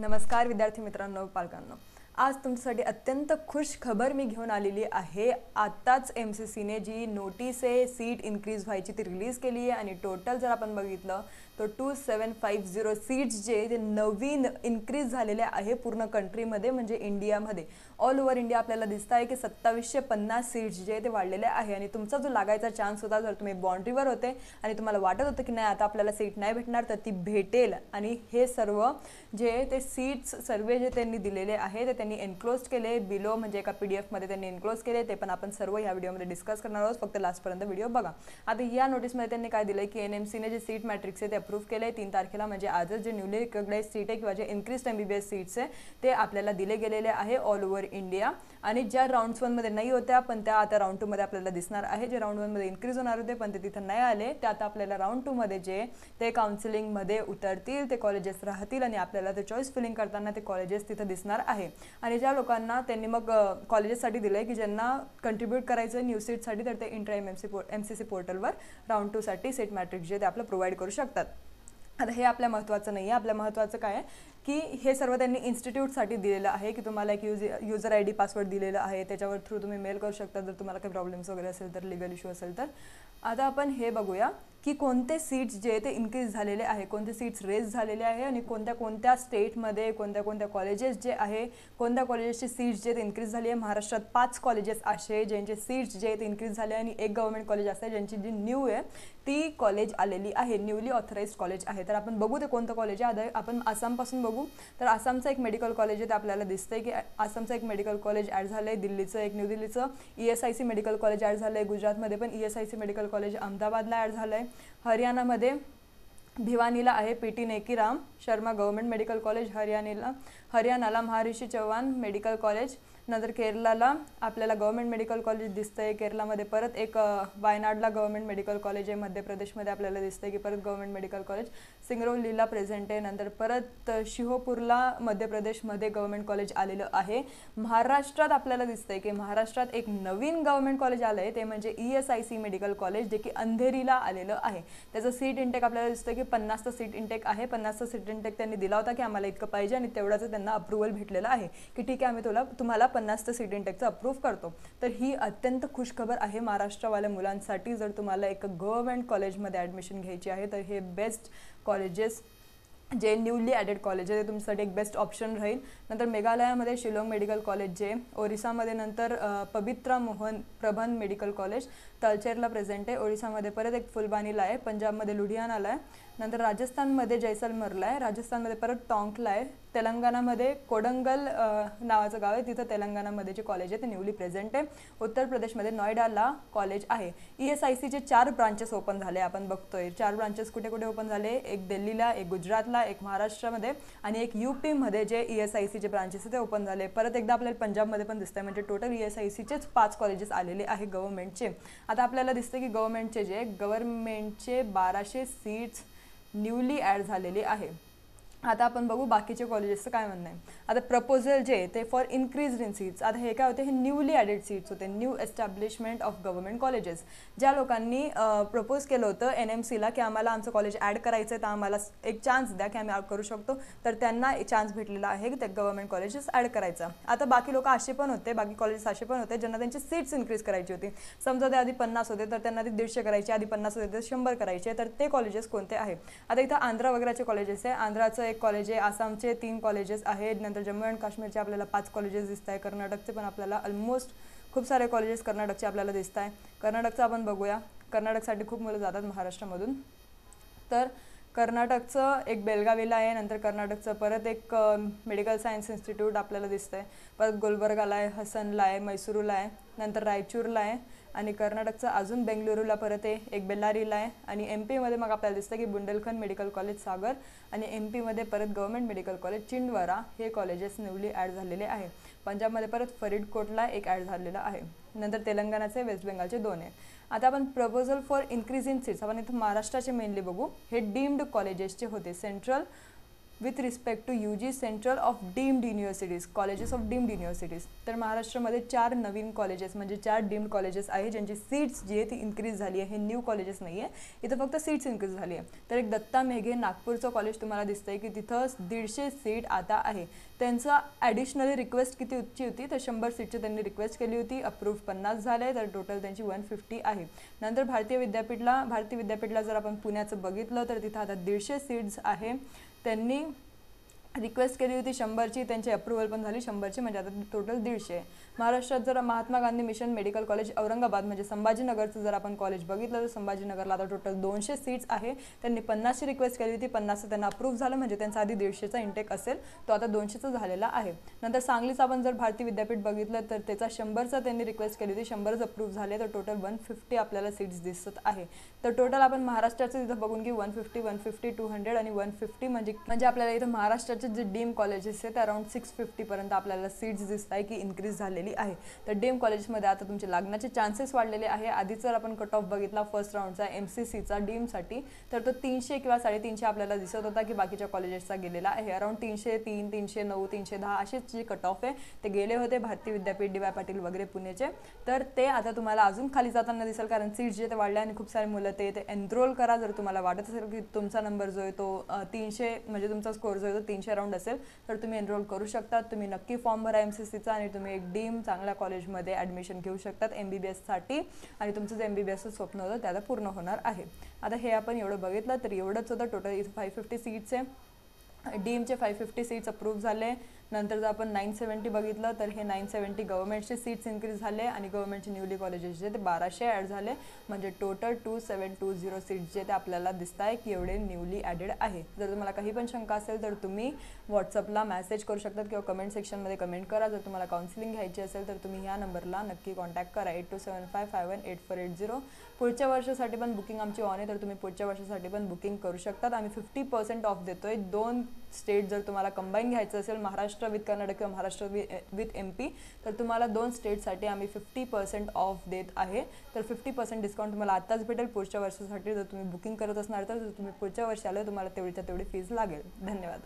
नमस्कार विद्यार्थी मित्रांनो, पालकांनो. आज तुमच्यासाठी अत्यंत खुश खबर मी घेऊन आलेली आहे. आताच एमसीसीने जी नोटीस आहे सीट इन्क्रीज व्हायची ती रिलीज केली आहे आणि टोटल जर आपण बघितलं तर 2750 सीट्स जे ते नवीन इन्क्रीज झालेले आहे पूर्ण कंट्रीमध्ये, म्हणजे इंडियामध्ये. ऑल ओव्हर इंडिया आपल्याला दिसत आहे की 2750 सीट्स जे ते वाढलेले आहे. आणि तुमचा जो लागायचा चान्स होता, जर तुम्ही बाउंड्रीवर होते आणि तुम्हाला वाटत होतं की नाही आता आपल्याला सीट नाही भेटणार, तर ती भेटेल. आणि हे सर्व जे ते सीट्स सर्वे जे त्यांनी दिलेले आहे ते त्यांनी एन्क्लोज केले बिलो, म्हणजे एका PDF मध्ये त्यांनी एन्क्लोज केले. ते पण आपण सर्व या व्हिडिओमध्ये डिस्कस करणार आहोत, फक्त लास्टपर्यंत व्हिडिओ बघा. आता या नोटीसमध्ये त्यांनी काय दिलं की NMCने जे सीट मॅट्रिक्स आहे ते अप्रूव्ह केले 3 तारखेला, म्हणजे आजच जे न्यूली रिकॉग्नाइज्ड सीट आहे किंवा जे इन्क्रीज्ड MBBS सीट्स आहे ते आपल्याला दिले गेलेले आहे ऑल ओव्हर इंडिया. आणि ज्या राऊंड 1 मध्ये नाही होत्या पण त्या आता राऊंड 2 मध्ये आपल्याला दिसणार आहे. जे राऊंड 1 मध्ये इन्क्रीज होणार होते पण ते तिथं नाही आले, ते आता आपल्याला राऊंड 2 मध्ये जे ते काउन्सिलिंग मध्ये उतरतील, ते कॉलेजेस राहतील आणि आपल्याला ते चॉईस फिलिंग करताना ते कॉलेजेस तिथं दिसणार आहे. आणि ज्या लोकांना त्यांनी मग कॉलेजेससाठी दिलं आहे की ज्यांना कंट्रीब्यूट करायचं आहे न्यू सीटसाठी, तर ते इंट्रा MCC पोर्टलवर राऊंड 2 साठी सीट मॅट्रिक्स जे ते आपलं प्रोव्हाइड करू शकतात. आता हे आपल्या महत्त्वाचं नाही आहे. आपल्या महत्त्वाचं काय आहे की हे सर्व त्यांनी इन्स्टिट्यूटसाठी दिलेलं आहे की तुम्हाला एक युजर ID पासवर्ड दिलेलं आहे, त्याच्यावर थ्रू तुम्ही मेल करू शकता जर तुम्हाला काही प्रॉब्लेम्स वगैरे असेल तर, लीगल इश्यू असेल तर. आता आपण हे बघूया की कोणते सीट्स जे ते इन्क्रीज झालेले आहे, कोणते सीट्स रेज झालेले आहे आणि कोणत्या कोणत्या स्टेटमध्ये कोणत्या कोणत्या कॉलेजेस जे आहे, कोणत्या कॉलेजेसची सीट्स जे ते इन्क्रीज झाली आहे. महाराष्ट्रात 5 कॉलेजेस असे ज्यांचे सीट्स जे ते इन्क्रीज झाले आणि एक गव्हर्नमेंट कॉलेज असते ज्यांची जी न्यू आहे ती कॉलेज आलेली आहे, न्यूली ऑथराइज्ड कॉलेज आहे. तर आपण बघू ते कोणतं कॉलेज आहे. आता आपण आसामपासून बघू तर आसामचं एक मेडिकल कॉलेज आहे, ते आपल्याला दिसतंय की आसामचं एक मेडिकल कॉलेज ॲड झालं आहे. दिल्लीचं एक, न्यू दिल्लीचं ESIC मेडिकल कॉलेज ॲड झालं आहे. गुजरातमध्ये पण ESIC मेडिकल कॉलेज अहमदाबादला ॲड झालं आहे. हरियाणामध्ये भिवानीला आहे PT Nekiram Sharma government medical college हरियाणाला महर्षी चव्हाण मेडिकल कॉलेज. नंतर केरळला आपल्याला गव्हर्नमेंट मेडिकल कॉलेज दिसतंय. केरळमध्ये परत एक वायनाडला गव्हर्नमेंट मेडिकल कॉलेज आहे. मध्य प्रदेशमध्ये आपल्याला दिसतंय की परत गव्हर्नमेंट मेडिकल कॉलेज सिंगरौलीला प्रेझेंट आहे. नंतर परत शिहोपूरला मध्य प्रदेशमध्ये गव्हर्नमेंट कॉलेज आलेलं आहे. महाराष्ट्रात आपल्याला दिसतंय की महाराष्ट्रात एक नवीन गव्हर्नमेंट कॉलेज आलं आहे, ते म्हणजे ESIC मेडिकल कॉलेज, जे की अंधेरीला आलेलं आहे. त्याचं सीट इंटेक आपल्याला दिसतं की 50चं सीट इंटेक आहे. 50चं सीट इंटेक त्यांनी दिला होता की आम्हाला इतकं पाहिजे आणि तेवढाच त्यांना अप्रुव्हल भेटलेलं आहे की ठीक आहे आम्ही तुम्हाला 50चं सीट इंटेकचं अप्रूव्ह करतो. तर ही अत्यंत खुशखबर आहे महाराष्ट्रवाल्या मुलांसाठी. जर तुम्हाला एक गव्हर्नमेंट कॉलेजमध्ये ॲडमिशन घ्यायची आहे तर हे बेस्ट कॉलेजेस जे न्यूली ॲडेड कॉलेज आहे ते तुमच्यासाठी एक बेस्ट ऑप्शन राहील. नंतर मेघालयामध्ये शिलाँग मेडिकल कॉलेज जे, ओरिसामध्ये नंतर पवित्रा मोहन प्रबंध मेडिकल कॉलेज तलचेरला प्रेझेंट आहे. ओडिसामध्ये परत एक फुलबानीला आहे. पंजाबमध्ये लुधियानाला आहे. नंतर राजस्थानमध्ये जैसलमेरला आहे. राजस्थानमध्ये परत टोंकला आहे. तेलंगणामध्ये कोडंगल नावाचं गाव आहे, तिथं तेलंगणामध्ये जे कॉलेज आहे ते न्यूली प्रेझेंट आहे. उत्तर प्रदेशमध्ये नोएडाला कॉलेज आहे. ESICचे 4 ब्रांचेस ओपन झाले, आपण बघतोय 4 ब्रांचेस कुठे कुठे ओपन झाले, एक दिल्लीला, एक गुजरातला, एक महाराष्ट्रामध्ये आणि एक UPमध्ये जे ESICचे ब्रांचेस आहे ते ओपन झाले. परत एकदा आपल्याला पंजाबमध्ये पण दिसतंय, म्हणजे टोटल ESICचेच 5 कॉलेजेस आलेले आहे गव्हर्नमेंटचे. आता आपल्याला दिसतं की गव्हर्नमेंटचे 1200 सीट्स न्यूली ॲड झालेले आहे. आता आपण बघू बाकीचे कॉलेजेसचं काय म्हणणं आहे. आता प्रपोजल जे ते फॉर इन्क्रीज इन सीट्स, आता हे काय होते, हे न्यूली ॲडेड सीट्स होते, new establishment of government colleges. ज्या लोकांनी प्रपोज केलं होतं NMCला की आम्हाला आमचं कॉलेज ॲड करायचं आहे तर आम्हाला एक चान्स द्या की आम्ही करू शकतो, तर त्यांना चान्स भेटलेला आहे की त्या गव्हर्नमेंट कॉलेजेस ॲड करायचा. आता बाकी लोक असे पण होते, बाकी कॉलेजेस असे पण होते ज्यांना त्यांची सीट्स इन्क्रीज करायची होती. समजा ते आधी 50 होते तर त्यांना ते 150 करायचे, आधी 50 होते तर 100 करायचे. तर ते कॉलेजेस कोणते आहे. आता इथं आंध्रा वगैरेचे कॉलेजेस आहे. आंध्राचं एक कॉलेज आहे, आसामचे 3 कॉलेजेस आहेत. नंतर जम्मू अँड काश्मीरचे आपल्याला 5 कॉलेजेस दिसत आहे. कर्नाटकचे पण आपल्याला ऑलमोस्ट खूप सारे कॉलेजेस कर्नाटकचे आपल्याला दिसत आहे. कर्नाटकचं आपण बघूया. कर्नाटकसाठी खूप मुलं जातात महाराष्ट्रामधून. तर कर्नाटकचं एक बेलगावीला आहे. नंतर कर्नाटकचं परत एक मेडिकल सायन्स इन्स्टिट्यूट आपल्याला दिसतं आहे. परत गुलबर्गाला आहे, हसनला आहे, मैसूरूला आहे, नंतर रायचूरला आहे. आणि कर्नाटकचं अजून बेंगलुरूला परत आहे, एक बेल्लारीला आहे. आणि MP मध्ये मग आपल्याला दिसतं की बुंदेलखंड मेडिकल कॉलेज सागर आणि MP मध्ये परत गव्हर्नमेंट मेडिकल कॉलेज चिंडवारा हे कॉलेजेस न्यूली ॲड झालेले आहे. पंजाबमध्ये परत फरीडकोटला एक ॲड झालेला आहे. नंतर तेलंगणाचे, वेस्ट बेंगालचे 2 आहे. आता आपण proposal for increase in seats, आपण इथं महाराष्ट्राचे मेनली बघू. हे डीम्ड कॉलेजेसचे होते, central with respect to UG central of deemed universities, colleges of deemed universities. तर महाराष्ट्रामध्ये 4 नवीन कॉलेजेस म्हणजे 4 डीम्ड कॉलेजेस आहे ज्यांची सीट्स जी आहे ती इन्क्रीज झाली आहे. हे न्यू कॉलेजेस नाही आहे, इथं फक्त सीट्स इन्क्रीज झाली आहे. तर एक दत्ता मेघे नागपूरचं कॉलेज तुम्हाला दिसतंय की तिथं 150 सीट आता आहे. त्यांचा ॲडिशनली रिक्वेस्ट किती होती तर 100 सीटची त्यांनी रिक्वेस्ट केली होती. अप्रूव्ह 50 झाले, तर टोटल त्यांची 150 आहे. नंतर भारतीय विद्यापीठला जर आपण पुण्याचं बघितलं तर तिथं आता 150 सीट्स आहे. त्यांनी रिक्वेस्ट केली होती 100ची, त्यांची अप्रूव्हल पण झाली 100ची, म्हणजे आता टोटल 150. महाराष्ट्रात जर Mahatma Gandhi mission medical college Aurangabad म्हणजे संभाजीनगरचं जर आपण कॉलेज बघितलं तर संभाजीनगरला आता टोटल 200 सीट्स आहे. त्यांनी 50ची रिक्वेस्ट केली होती, 50 त्यांना अप्रूव्ह झालं, म्हणजे त्यांचा आधी 150चा इंटेक असेल तो आता 200चा झालेला आहे. नंतर सांगलीचं आपण जर भारतीय विद्यापीठ बघितलं तर त्याचा 100चा त्यांनी रिक्वेस्ट केली होती, 100च अप्रूव्ह झाले, तर टोटल 150 आपल्याला सीट्स दिसत आहे. तर टोटल आपण महाराष्ट्राचं तिथं बघून की 150, 150, 200 आणि 150 म्हणजे आपल्याला इथं महाराष्ट्राचे जे डीम कॉलेजेस आहेत अराउंड 650 पर्यंत आपल्याला सीट्स दिसत आहे की इन्क्रीज झालेली आहे. तर डीम कॉलेजमध्ये आता तुमचे लागण्याचे चान्सेस वाढलेले आहे. आधी जर आपण कट ऑफ बघितला फर्स्ट राऊंडचा MCCचा डीमसाठी तर तो 300 किंवा 350 आपल्याला दिसत होता की बाकीच्या कॉलेजेसचा गेलेला आहे. अराउंड 303, 309, 310 असेच जे कट ऑफ आहे ते गेले होते भारतीय विद्यापीठ, DY पाटील वगैरे पुणेचे. तर ते आता तुम्हाला अजून खाली जाताना दिसेल, कारण सीट्स जे ते वाढले आणि खूप सारे मुलं ते एनरोल करा. जर तुम्हाला वाटत असेल की तुमचा नंबर जो आहे तो 300 म्हणजे तुमचा स्कोर जो आहे तो 300 राऊंड असेल तर तुम्ही एनरोल करू शकता. तुम्ही नक्की फॉर्म भरा MCCचा आणि तुम्ही एक डीम चांगल्या कॉलेजमध्ये ॲडमिशन घेऊ शकतात MBBSसाठी, आणि तुमचं जे MBBSचं स्वप्न होतं ते आता पूर्ण होणार आहे. आता हे आपण एवढं बघितलं तर एवढंच होतं. टोटल इथं 550 सीट्स आहे. डीमचे 550 सीट्स अप्रूव्ह झाले. नंतर जर आपण 970 बघितलं तर हे 970 गव्हर्नमेंटचे सीट्स इन्क्रीज झाले आणि गव्हर्नमेंटचे न्यूली कॉलेजेस जे ते 1200 ॲड झाले, म्हणजे टोटल 2720 सीट्स जे ते आपल्याला दिसत आहे की एवढे न्यूली ॲडेड आहे. जर तुम्हाला काही पण शंका असेल तर तुम्ही व्हॉट्सअपला मेसेज करू शकतात किंवा कमेंट सेक्शनमध्ये कमेंट करा. जर तुम्हाला काउन्सिलिंग घ्यायची असेल तर तुम्ही ह्या नंबरला नक्की कॉन्टॅक्ट करा 8275518480. पुढच्या वर्षासाठी पण बुकिंग आमची ऑन आहे, तर तुम्ही पुढच्या वर्षासाठी पण बुकिंग करू शकतात. आम्ही 50% ऑफ देतोय. 2 स्टेट जर तुम्हाला कंबाईन घ्यायचं असेल, महाराष्ट्र विथ कर्नाटक किंवा महाराष्ट्र विथ MP, तर तुम्हाला 2 स्टेटसाठी आम्ही 50% ऑफ देत आहे. तर 50% डिस्काउंट तुम्हाला आत्ताच भेटेल. पुढच्या वर्षासाठी जर तुम्ही बुकिंग करत असणार तर तुम्ही पुढच्या वर्षी आलं तुम्हाला तेवढीच्या तेवढी फीज लागेल. धन्यवाद.